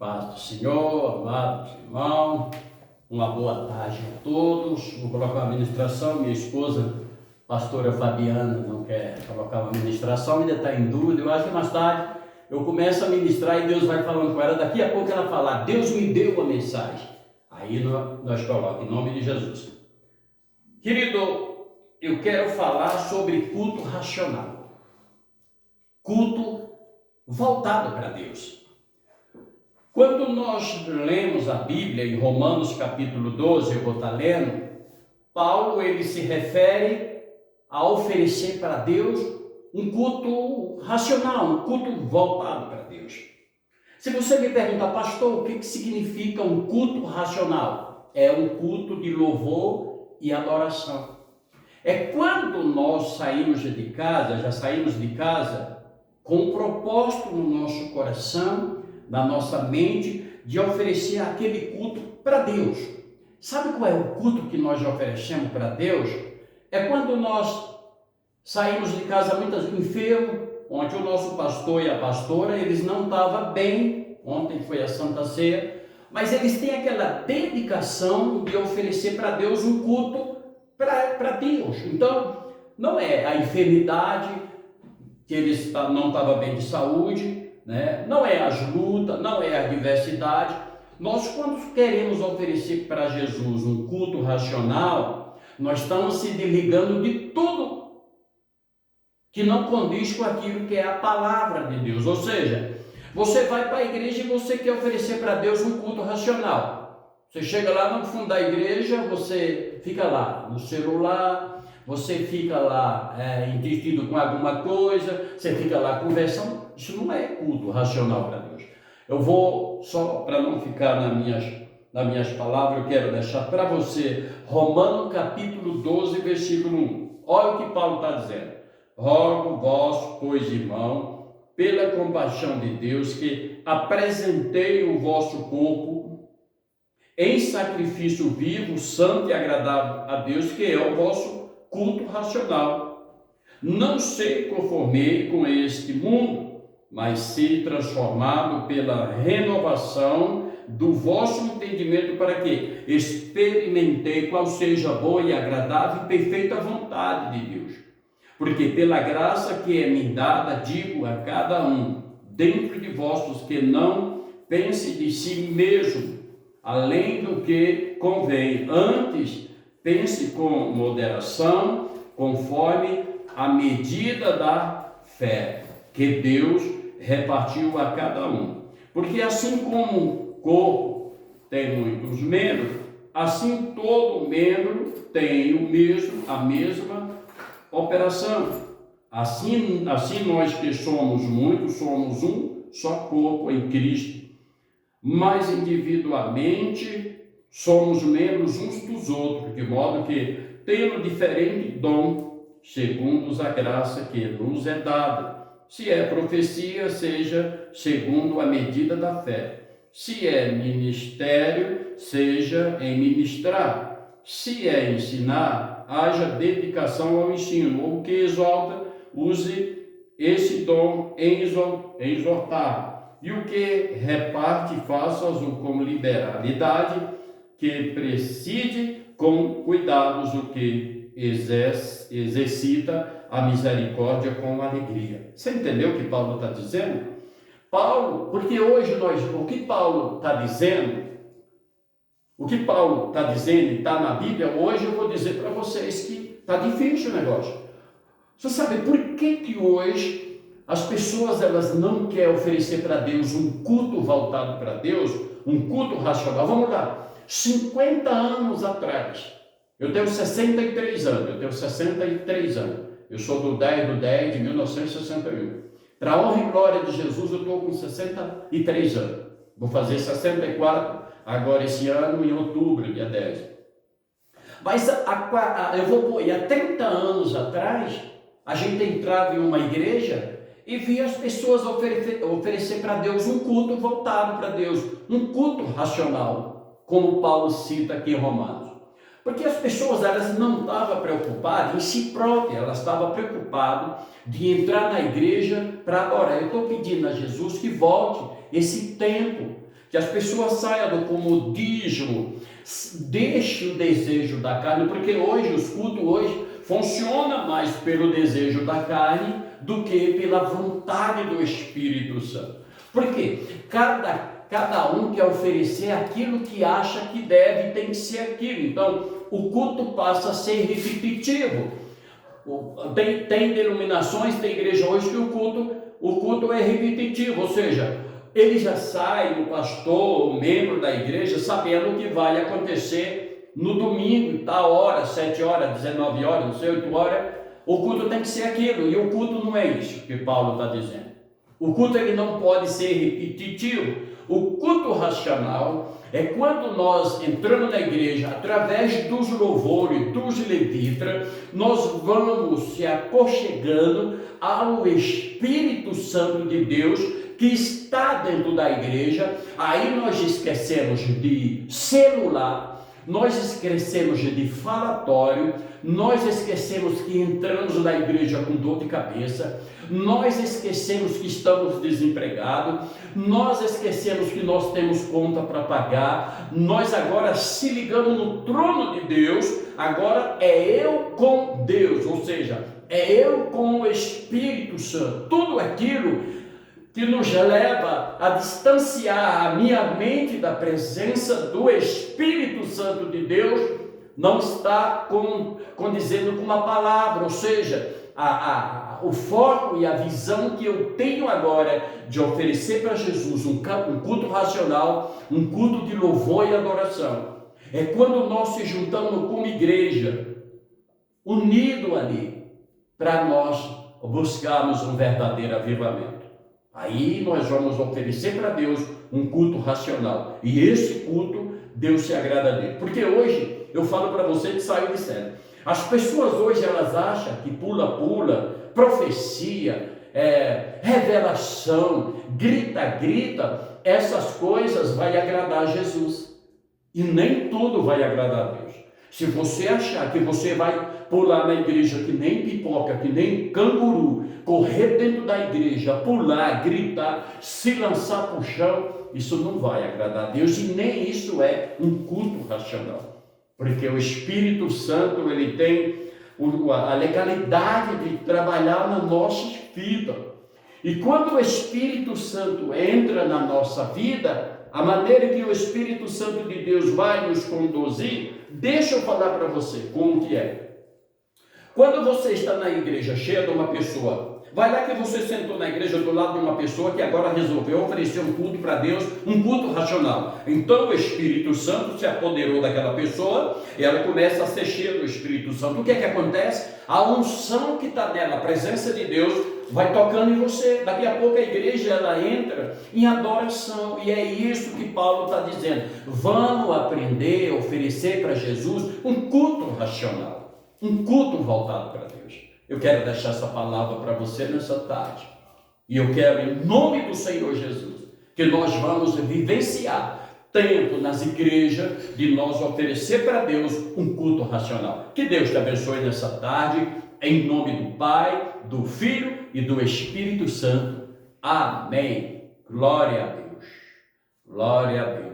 Paz do Senhor, amados irmãos, uma boa tarde a todos. Vou colocar uma ministração. Minha esposa, pastora Fabiana, não quer colocar uma ministração, ainda está em dúvida. Eu acho que mais tarde eu começo a ministrar e Deus vai falando com ela. Daqui a pouco ela falar, Deus me deu uma mensagem. Aí nós colocamos, em nome de Jesus. Querido, eu quero falar sobre culto racional. Culto voltado para Deus. Quando nós lemos a Bíblia em Romanos capítulo 12, eu vou estar lendo, Paulo ele se refere a oferecer para Deus um culto racional, um culto voltado para Deus. Se você me perguntar, pastor, o que significa um culto racional? É um culto de louvor e adoração. É quando nós saímos de casa, já saímos de casa, com um propósito no nosso coração, na nossa mente, de oferecer aquele culto para Deus. Sabe qual é o culto que nós oferecemos para Deus? É quando nós saímos de casa muitas enfermos, onde o nosso pastor e a pastora, eles não estavam bem, ontem foi a Santa Ceia, mas eles têm aquela dedicação de oferecer para Deus um culto para Deus. Então, não é a enfermidade, que eles não estavam bem de saúde, né? Não é as lutas, não é a adversidade. Nós, quando queremos oferecer para Jesus um culto racional, nós estamos se desligando de tudo que não condiz com aquilo que é a palavra de Deus. Ou seja, você vai para a igreja e você quer oferecer para Deus um culto racional. Você chega lá no fundo da igreja, você fica lá no celular, você fica lá entretido com alguma coisa, você fica lá conversando. Isso não é culto racional para Deus. Eu vou, só para não ficar nas minhas palavras, eu quero deixar para você Romanos capítulo 12, versículo 1. Olha o que Paulo está dizendo. Rogo vós, pois, irmão, pela compaixão de Deus, que apresentei o vosso corpo em sacrifício vivo, santo e agradável a Deus, que é o vosso culto racional. Não se conformei com este mundo, mas ser transformado pela renovação do vosso entendimento, para que experimentei qual seja a boa e agradável e perfeita vontade de Deus. Porque pela graça que é me dada, digo a cada um, dentro de vossos, que não pense de si mesmo, além do que convém, antes pense com moderação, conforme a medida da fé que Deus repartiu a cada um. Porque assim como o corpo tem muitos membros, assim todo membro tem a mesma operação. Assim nós que somos muitos, somos um só corpo em Cristo, mas individualmente somos membros uns dos outros, de modo que, tendo diferente dom, segundo a graça que nos é dada. Se é profecia, seja segundo a medida da fé. Se é ministério, seja em ministrar. Se é ensinar, haja dedicação ao ensino. Ou que exalta, use esse dom em exortar. E o que reparte, faça-o com liberalidade, que preside com cuidados o que exercita a misericórdia com alegria. Você entendeu o que Paulo está dizendo? Porque hoje o que Paulo está dizendo, e está na Bíblia, hoje eu vou dizer para vocês que está difícil o negócio. Você sabe por que hoje as pessoas elas não querem oferecer para Deus um culto voltado para Deus, um culto racional? Vamos lá, 50 anos atrás, eu tenho 63 anos, eu sou do 10 de 1961. Para a honra e glória de Jesus, eu estou com 63 anos. Vou fazer 64 agora esse ano, em outubro, dia 10. Mas eu vou pôr, há 30 anos atrás, a gente entrava em uma igreja e via as pessoas oferecer para Deus um culto voltado para Deus, um culto racional, como Paulo cita aqui em Romanos. Porque as pessoas elas não estavam preocupadas em si próprias, elas estavam preocupadas de entrar na igreja para adorar. Eu estou pedindo a Jesus que volte esse tempo que as pessoas saiam do comodismo, deixe o desejo da carne, porque hoje os cultos hoje funcionam mais pelo desejo da carne do que pela vontade do Espírito Santo. Por quê? Cada um quer oferecer aquilo que acha que deve, tem que ser aquilo. Então, o culto passa a ser repetitivo. Tem denominações, tem igreja hoje que o culto é repetitivo, ou seja, ele já sai, o pastor, o membro da igreja, sabendo o que vai acontecer no domingo, tal hora, 7 horas, 19 horas, não sei, 8 horas, o culto tem que ser aquilo, e o culto não é isso que Paulo está dizendo. O culto ele não pode ser repetitivo. O culto racional é quando nós entramos na igreja, através dos louvores, dos levitas, nós vamos se aconchegando ao Espírito Santo de Deus, que está dentro da igreja. Aí nós esquecemos de celular, nós esquecemos de falatório, nós esquecemos que entramos na igreja com dor de cabeça, nós esquecemos que estamos desempregados, nós esquecemos que nós temos conta para pagar, nós agora se ligamos no trono de Deus, agora é eu com Deus, ou seja, é eu com o Espírito Santo. Tudo aquilo que nos leva a distanciar a minha mente da presença do Espírito Santo de Deus, não está condizendo com uma palavra, ou seja, o foco e a visão que eu tenho agora de oferecer para Jesus um culto racional, um culto de louvor e adoração, é quando nós se juntamos como igreja, unido ali, para nós buscarmos um verdadeiro avivamento. Aí nós vamos oferecer para Deus um culto racional, e esse culto Deus se agrada dele, porque hoje eu falo para você que saiu de cena. As pessoas hoje elas acham que pula, profecia, revelação, grita, essas coisas vai agradar a Jesus. E nem tudo vai agradar a Deus. Se você achar que você vai pular na igreja que nem pipoca, que nem canguru, correr dentro da igreja, pular, gritar, se lançar para o chão, isso não vai agradar a Deus, e nem isso é um culto racional. Porque o Espírito Santo, ele tem a legalidade de trabalhar na nossa vida. E quando o Espírito Santo entra na nossa vida, a maneira que o Espírito Santo de Deus vai nos conduzir, deixa eu falar para você como que é. Quando você está na igreja cheia de uma pessoa, vai lá que você sentou na igreja do lado de uma pessoa que agora resolveu oferecer um culto para Deus, um culto racional. Então o Espírito Santo se apoderou daquela pessoa, e ela começa a ser cheia do Espírito Santo. O que é que acontece? A unção que está nela, a presença de Deus, vai tocando em você. Daqui a pouco a igreja ela entra em adoração, e é isso que Paulo está dizendo. Vamos aprender a oferecer para Jesus um culto racional, um culto voltado para Deus. Eu quero deixar essa palavra para você nessa tarde. E eu quero, em nome do Senhor Jesus, que nós vamos vivenciar tempo nas igrejas de nós oferecer para Deus um culto racional. Que Deus te abençoe nessa tarde, em nome do Pai, do Filho e do Espírito Santo. Amém. Glória a Deus. Glória a Deus.